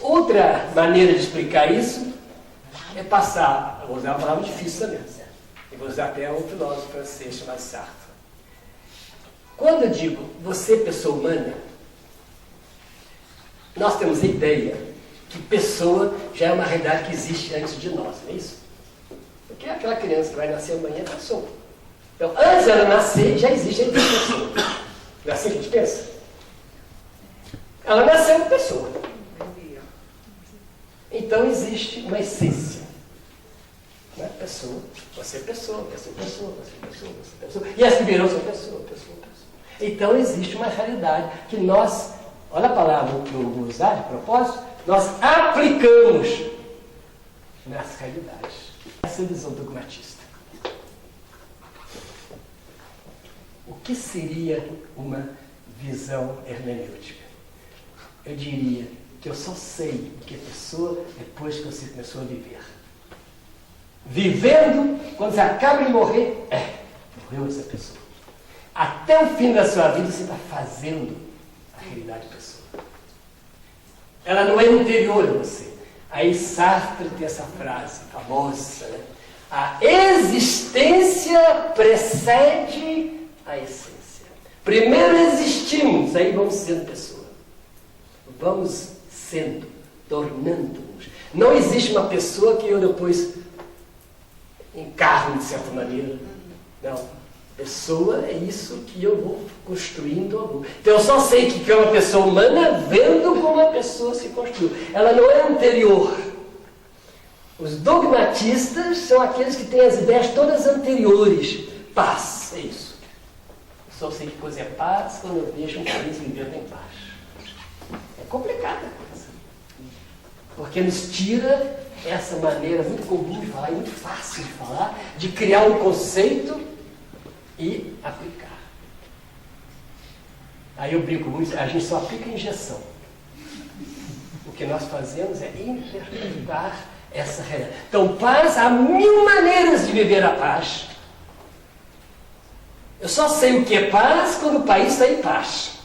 Outra maneira de explicar isso é passar, eu vou usar uma palavra difícil também, e vou usar até um filósofo francês chamado Sartre. Quando eu digo você, pessoa humana, nós temos a ideia que pessoa já é uma realidade que existe antes de nós, não é isso? Porque aquela criança que vai nascer amanhã é pessoa. Então, antes dela nascer, já existe a pessoa. Não é assim que a gente pensa? Ela nasceu uma pessoa. Então, existe uma essência. Não é pessoa. Você é pessoa, você é pessoa, você é pessoa, você é pessoa. E as que virão são pessoa, pessoa, pessoa. Então, existe uma realidade que nós, olha a palavra que eu vou usar de propósito, nós aplicamos nessa realidade. Essa é a visão dogmatista. O que seria uma visão hermenêutica? Eu diria que eu só sei o que é pessoa depois que você começou a viver. Vivendo, quando você acaba de morrer, morreu essa pessoa. Até o fim da sua vida você está fazendo a realidade da pessoa. Ela não é anterior a você. Aí Sartre tem essa frase famosa, né? A existência precede a essência. Primeiro existimos, aí vamos sendo pessoa. Vamos sendo, tornando-nos. Não existe uma pessoa que eu depois encarno de certa maneira. Não. Pessoa é isso que eu vou construindo ao longo. Então eu só sei que é uma pessoa humana vendo como a pessoa se construiu. Ela não é anterior. Os dogmatistas são aqueles que têm as ideias todas anteriores. Paz, é isso. Eu só sei que coisa é paz quando eu vejo um país vivendo em paz. É complicada a coisa. Porque nos tira essa maneira muito comum de falar, e muito fácil de falar, de criar um conceito e aplicar. Aí eu brinco muito, a gente só aplica injeção. O que nós fazemos é interpretar essa realidade. Então, paz, há 1000 maneiras de viver a paz. Eu só sei o que é paz quando o país está em paz.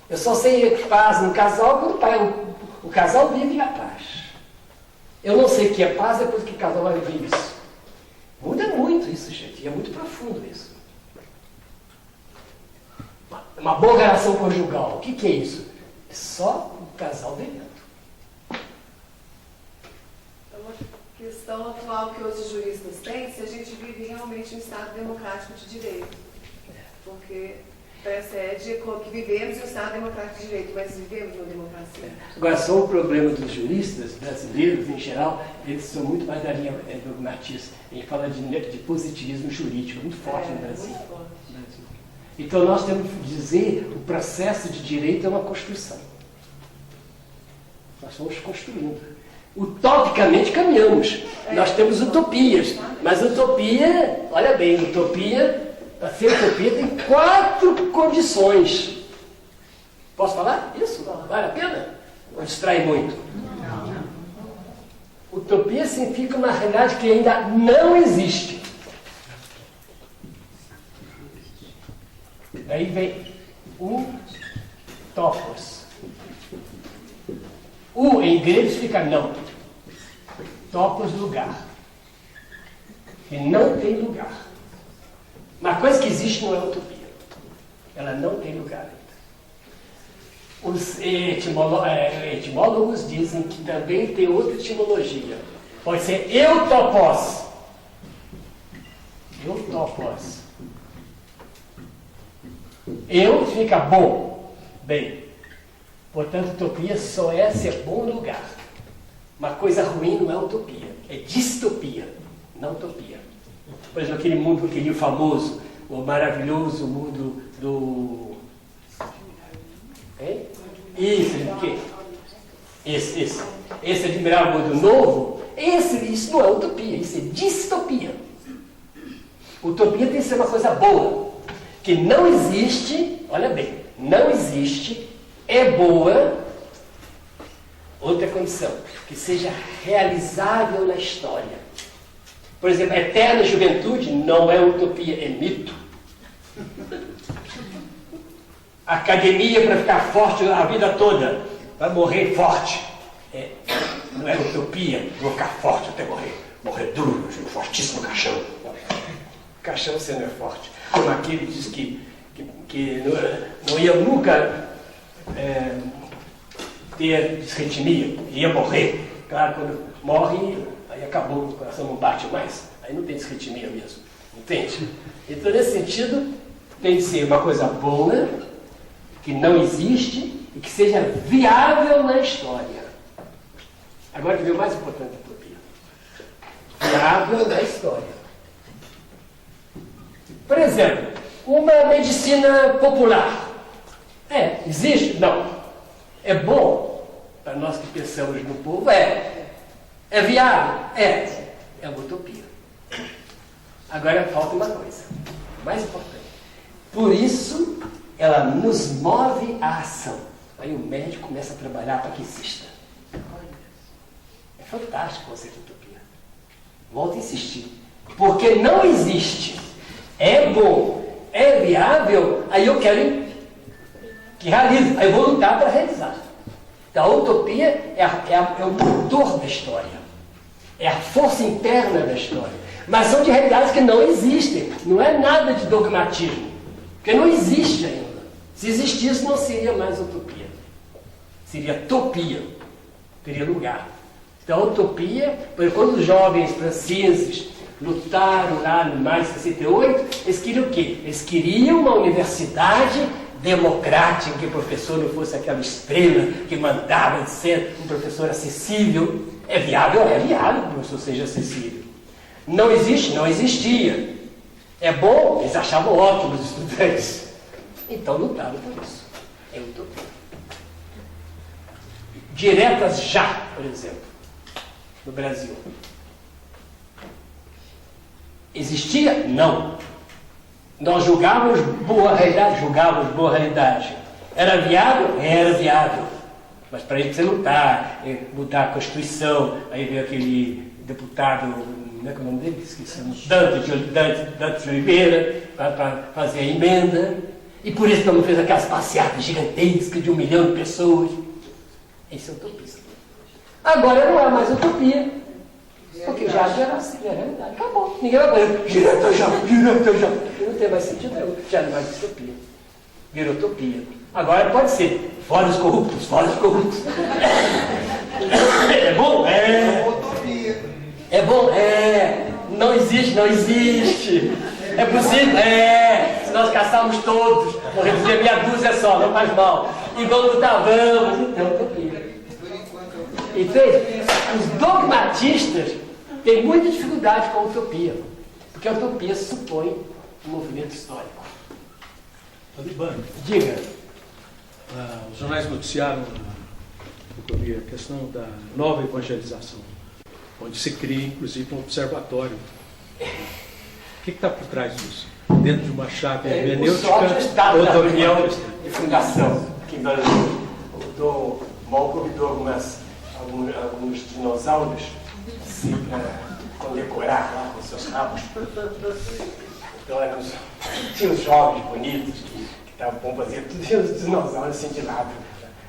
Eu só sei paz no casal quando o casal vive a paz. Eu não sei o que é paz depois que o casal vai viver isso. Muda muito isso, gente. E é muito profundo isso. Uma boa relação conjugal. O que é isso? É só o casal vivendo. É uma questão atual que os juristas têm, se a gente vive realmente em um Estado democrático de direito. Porque precede que vivemos em um Estado democrático de direito, mas vivemos numa democracia. Agora, só o problema dos juristas brasileiros, em geral, eles são muito mais da linha dogmatista. A gente fala de positivismo jurídico, muito forte no Brasil. Muito forte. Então, nós temos que dizer o processo de direito é uma construção. Nós vamos construindo. Utopicamente caminhamos. Nós temos utopias. Mas utopia, olha bem, utopia, para ser utopia tem 4 condições. Posso falar isso? Vale a pena? Ou distrai muito? Utopia significa uma realidade que ainda não existe. Daí vem topos. Em grego significa não. Topos, lugar. E não tem lugar. Uma coisa que existe não é utopia. Ela não tem lugar ainda. Os etimólogos dizem que também tem outra etimologia. Pode ser eutopos. Eutopos. Eu significa bom, bem. Portanto, utopia só é se é bom lugar. Uma coisa ruim não é utopia, é distopia, não utopia. Por exemplo, aquele mundo, aquele famoso, o maravilhoso mundo do... Hein? Isso, o quê? Esse admirável mundo novo, isso não é utopia, isso é distopia. Utopia tem que ser uma coisa boa, que não existe, olha bem, não existe, é boa, outra condição, que seja realizável na história. Por exemplo, a eterna juventude não é utopia, é mito. Academia para ficar forte a vida toda, vai morrer forte. Não é utopia, vou ficar forte até morrer. Morrer duro, fortíssimo caixão. Caixão você não é forte. Como aquele diz que não ia nunca ter disritmia, ia morrer. Claro, quando morre, aí acabou, o coração não bate mais. Aí não tem disritmia mesmo, entende? Então, nesse sentido, tem que ser uma coisa boa, que não existe e que seja viável na história. Agora que vem o mais importante da utopia. Viável na história. Por exemplo, uma medicina popular. Existe? Não. É bom para nós que pensamos no povo? É viável? É uma utopia. Agora falta uma coisa, mais importante. Por isso, ela nos move à ação. Aí o médico começa a trabalhar para que exista. É fantástico o conceito de utopia. Volto a insistir. Porque não existe. É bom, é viável, aí eu quero que realize. Aí eu vou lutar para realizar. Então, a utopia é o motor da história. É a força interna da história. Mas são de realidades que não existem. Não é nada de dogmatismo. Porque não existe ainda. Se existisse, não seria mais utopia. Seria topia. Teria lugar. Então, a utopia, porque quando os jovens franceses lutaram lá no maio de 68, eles queriam o quê? Eles queriam uma universidade democrática, que o professor não fosse aquela estrela que mandava de ser um professor acessível. É viável que o professor seja acessível. Não existe? Não existia. É bom? Eles achavam ótimo os estudantes. Então lutaram por isso. É utopia. Diretas já, por exemplo, no Brasil. Existia? Não. Nós julgávamos boa realidade. Era viável? Era viável. Mas para isso você lutar, mudar a Constituição, aí veio aquele deputado, como é que é o nome dele? Esqueci, Dante de Oliveira, para fazer a emenda. E por isso não fez aquelas passeatas gigantescas de 1 milhão de pessoas. Esse é utopista. Agora não é mais utopia. Porque já era realidade. Acabou. Ninguém vai fazer direto já. Não tem mais sentido nenhum. Já não é mais utopia. Virou utopia. Agora pode ser. Fora os corruptos. É bom? É bom? Não existe. É possível? Se nós caçarmos todos, vou reduzir meia dúzia só, não faz mal. E vamos lutar, vamos. Então, utopia. Entende? Os dogmatistas têm muita dificuldade com a utopia. Porque a utopia supõe um movimento histórico. Libano. Diga. Os jornais noticiaram a questão da nova evangelização, onde se cria, inclusive, um observatório. O que está por trás disso? Dentro de uma chave hermenêutica ou da reunião de fundação. Que o Dom Mal convidou alguns dinossauros assim, para condecorar lá com seus rabos. Então tinha os jovens bonitos que estavam bom fazer tudo, tinha os dinossauros assim de lado.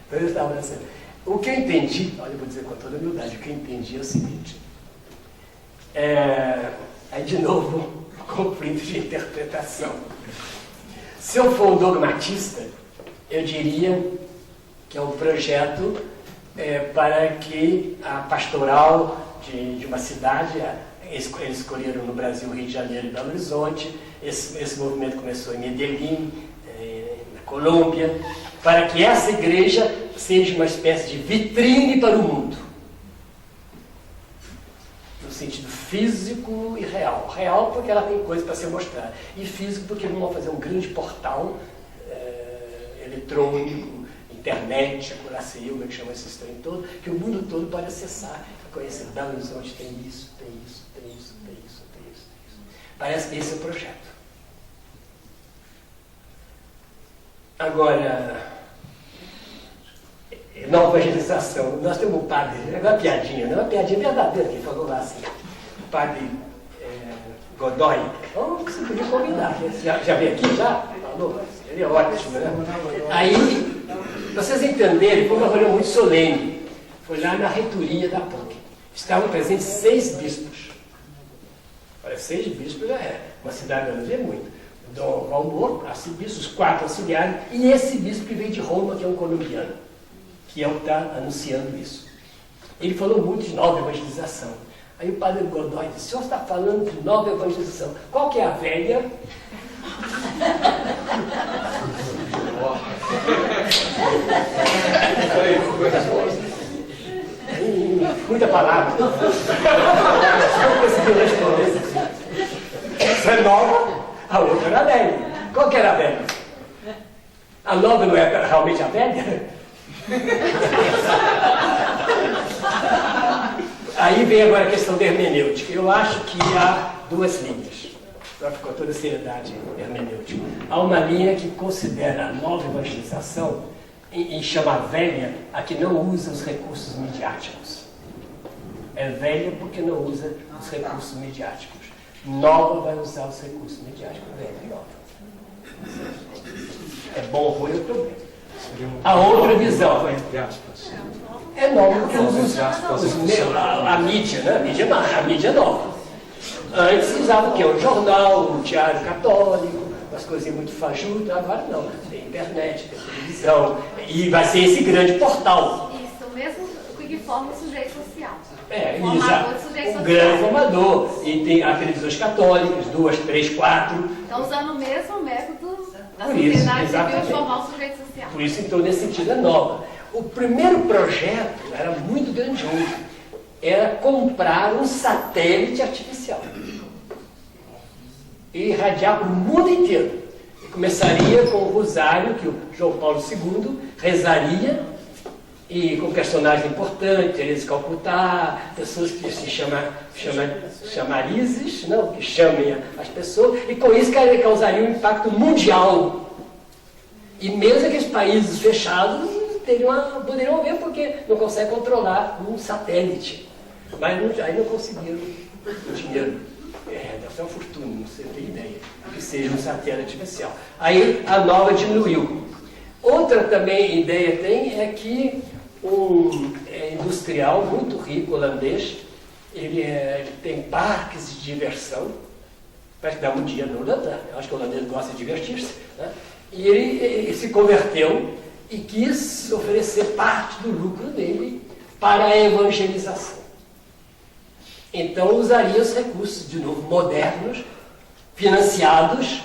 Então eles estavam assim. O que eu entendi, olha, eu vou dizer com toda humildade, o que eu entendi é o seguinte. Aí de novo, conflito de interpretação. Se eu for um dogmatista, eu diria que é um projeto para que a pastoral de uma cidade, eles escolheram no Brasil, Rio de Janeiro e Belo Horizonte, esse movimento começou em Medellín, na Colômbia, para que essa igreja seja uma espécie de vitrine para o mundo. No sentido físico e real. Real porque ela tem coisa para ser mostrada. E físico porque vamos fazer um grande portal eletrônico, internet, curacia, como é que chama esse trem todo, que o mundo todo pode acessar, conhecer. Belo Horizonte tem isso. Parece que esse é o projeto. Agora, nova evangelização. Nós temos um padre, é uma piadinha, não é uma piadinha verdadeira que falou lá assim. O padre Godoy. Você podia convidar. Já veio aqui? Já? Falou? Ele é ótimo, né? Aí, pra vocês entenderem, foi uma reunião muito solene. Foi lá na reitoria da PUC. Estavam presentes 6 bispos. Olha, 6 bispos já é. Uma cidade grande é muito. Dom Valmor, arcebispo, os 4 auxiliares, e esse bispo que veio de Roma, que é um colombiano, que é o que está anunciando isso. Ele falou muito de nova evangelização. Aí o padre Godoy disse: o senhor está falando de nova evangelização. Qual que é a velha? Muita palavra. Não conseguiu responder. Essa é nova, a outra era velha. Qual que era a velha? A nova não é realmente a velha? Aí vem agora a questão da hermenêutica. Eu acho que há 2 linhas, com toda a seriedade hermenêutica. Há uma linha que considera a nova evangelização e chama velha a que não usa os recursos midiáticos. É velha porque não usa os recursos midiáticos. Nova vai usar os recursos midiáticos. Velha e nova. É bom ou ruim, é o problema. A outra visão é nova porque a mídia, né? A mídia é nova. Antes usava o quê? O jornal, o diário católico, umas coisinhas muito fajutas. Agora não. Tem internet, tem televisão. E vai ser esse grande portal. Isso, mesmo que forma o sujeito social. Exato. O grande formador. E tem as televisões católicas, 2, 3, 4. Estão usando o mesmo método da Por isso, sociedade exatamente. de formar o sujeito social. Por isso, então, nesse sentido, é nova. O primeiro projeto era muito grandioso. Era comprar um satélite artificial e irradiar para o mundo inteiro. E começaria com o rosário, que o João Paulo II rezaria, e com personagens importantes, Teresa de Calcutá, pessoas que se chamarizes, não, que chamem as pessoas, e com isso causaria um impacto mundial. E mesmo aqueles países fechados poderiam ver, porque não conseguem controlar um satélite. Mas aí não conseguiram o dinheiro. Deve ser uma fortuna, não sei, não tenho ideia, que seja um satélite artificial. Aí a nova diminuiu. Outra também ideia tem é que um industrial muito rico, holandês, ele tem parques de diversão, parece que dá um dia no Holanda, eu acho que o holandês gosta de divertir-se, né? E ele se converteu e quis oferecer parte do lucro dele para a evangelização. Então usaria os recursos, de novo, modernos, financiados,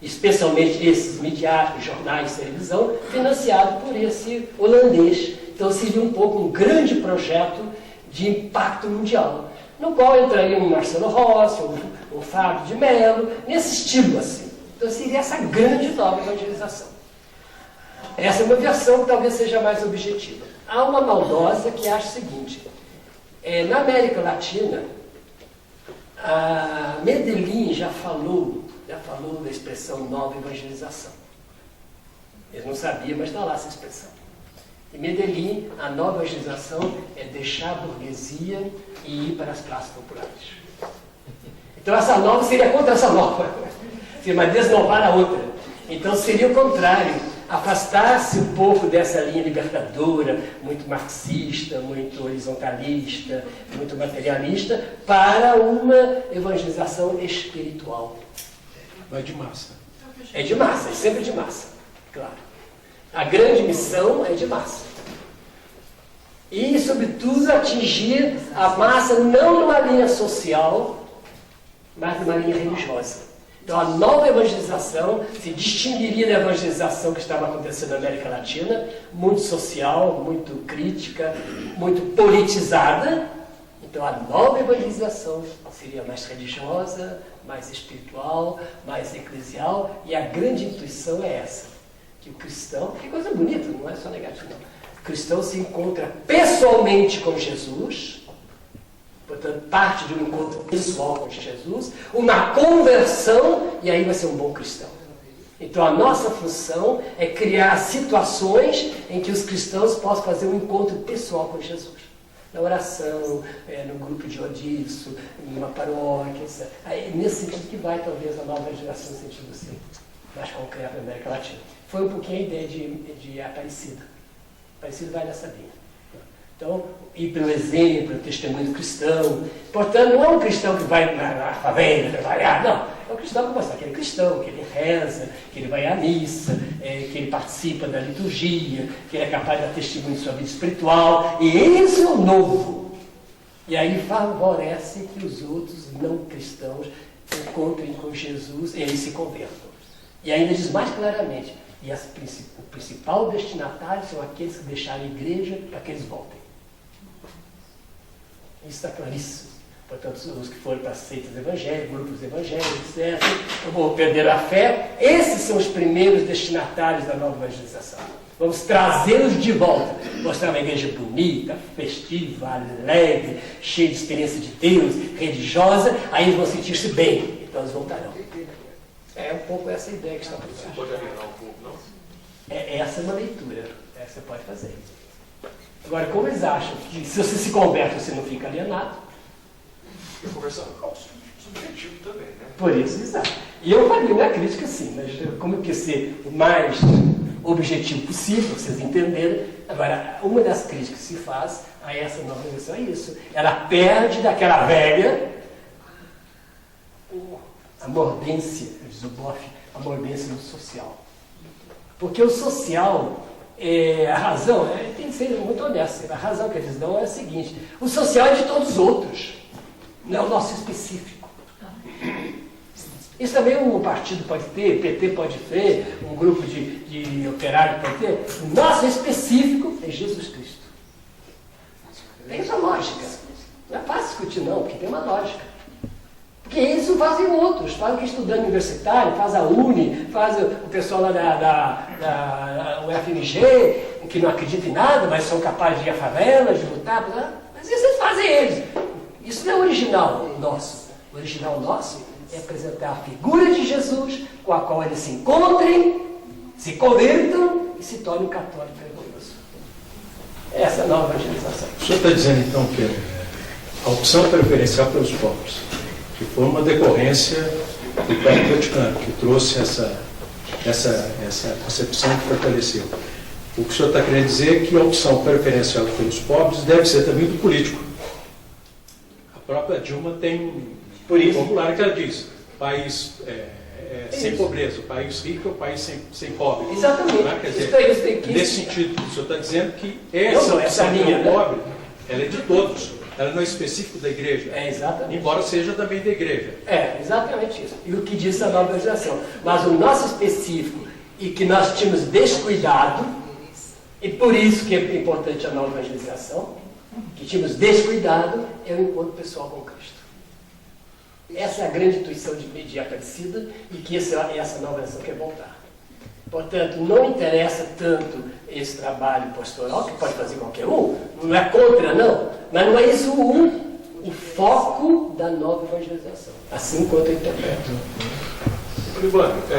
especialmente esses midiáticos, jornais, televisão, financiado por esse holandês. Então seria um pouco um grande projeto de impacto mundial, no qual entraria um Marcelo Rossi, um Fábio de Mello, nesse estilo assim. Então seria essa grande nova evangelização. Essa é uma versão que talvez seja mais objetiva. Há uma maldosa que acha o seguinte: na América Latina, a Medellín já falou da expressão nova evangelização. Eles não sabiam, mas está lá essa expressão. Em Medellín, a nova evangelização é deixar a burguesia e ir para as classes populares. Então essa nova seria contra essa nova. Seria uma desnovar a outra. Então seria o contrário. Afastar-se um pouco dessa linha libertadora, muito marxista, muito horizontalista, muito materialista, para uma evangelização espiritual. Vai de massa. É de massa, é sempre de massa, claro. A grande missão é de massa. E, sobretudo, atingir a massa não numa linha social, mas numa linha religiosa. Então, a nova evangelização se distinguiria da evangelização que estava acontecendo na América Latina, muito social, muito crítica, muito politizada. Então, a nova evangelização seria mais religiosa, mais espiritual, mais eclesial, e a grande intuição é essa, que o cristão, que coisa bonita, não é só negativo, não. O cristão se encontra pessoalmente com Jesus, portanto, parte de um encontro pessoal com Jesus, uma conversão, e aí vai ser um bom cristão. Então, a nossa função é criar situações em que os cristãos possam fazer um encontro pessoal com Jesus. Na oração, no grupo de rodízio, numa paróquia, etc. Aí, nesse sentido que vai, talvez, a nova geração, no sentido assim, mais concreto na América Latina. Foi um pouquinho a ideia de Aparecida. Aparecida vai nessa linha. Então, ir pelo exemplo, pelo testemunho cristão. Portanto, não é um cristão que vai na favela trabalhar, não. É um cristão que mostra que ele é cristão, que ele reza, que ele vai à missa, que ele participa da liturgia, que ele é capaz de dar testemunho de sua vida espiritual. E esse é o novo. E aí favorece que os outros não cristãos encontrem com Jesus e aí se convertam. E ainda diz mais claramente, o principal destinatário são aqueles que deixaram a igreja para que eles voltem. Isso está claríssimo. Portanto, os que foram para seitas evangélicas, grupos evangélicos, etc., ou perderam a fé, esses são os primeiros destinatários da nova evangelização. Vamos trazê-los de volta, mostrar uma igreja bonita, festiva, alegre, cheia de experiência de Deus, religiosa, aí eles vão sentir-se bem, então eles voltarão. É um pouco essa ideia que está por trás. Você pode alienar um pouco, não? Essa é uma leitura, essa você pode fazer. Agora, como eles acham que se você se converte, você não fica alienado? Eu conversando com o subjetivo também, né? Por isso, exato. E eu faria minha crítica, sim, mas como eu quis ser o mais objetivo possível, vocês entenderem. Agora, uma das críticas que se faz a essa nova versão é isso. Ela perde daquela velha a mordência, diz o Boff, a mordência no social. Porque o social, a razão, tem que ser muito honesto, a razão que eles dão é a seguinte: o social é de todos os outros, não é o nosso específico. Isso também um partido pode ter, PT pode ter, um grupo de operários pode ter. O nosso específico é Jesus Cristo. Tem essa lógica. Não é fácil discutir, não, porque tem uma lógica. Porque isso fazem outros, faz o que é estudante universitário, faz a Uni, faz o pessoal lá da UFMG, que não acredita em nada, mas são capazes de ir à favela, de lutar, mas isso eles fazem eles. Isso não é original nosso. O original nosso é apresentar a figura de Jesus, com a qual eles se encontrem, se convertam e se tornem católicos fervorosos. Essa é a nova evangelização. O senhor está dizendo, então, que a opção preferencial pelos pobres, que foi uma decorrência do Pacto Vaticano, que trouxe essa concepção que fortaleceu. O que o senhor está querendo dizer é que a opção preferencial pelos pobres deve ser também do político. A própria Dilma tem por isso popular que ela diz: país sem pobreza, país rico é o país sem pobre. Exatamente. Quer dizer, isso nesse sentido, o senhor está dizendo que essa opção linha, pelo pobre, ela é de todos. Ela não é específica da igreja. Exatamente. Embora seja também da igreja. Exatamente isso. E o que diz a nova evangelização. Mas o nosso específico, e que nós tínhamos descuidado, e por isso que é importante a nova evangelização, que tínhamos descuidado, é o encontro pessoal com Cristo. Essa é a grande intuição de Aparecida, e que essa nova evangelização quer voltar. Portanto, não interessa tanto esse trabalho pastoral, que pode fazer qualquer um, não é contra, não, mas não é isso o foco da nova evangelização, assim quanto eu interpreto. Libano,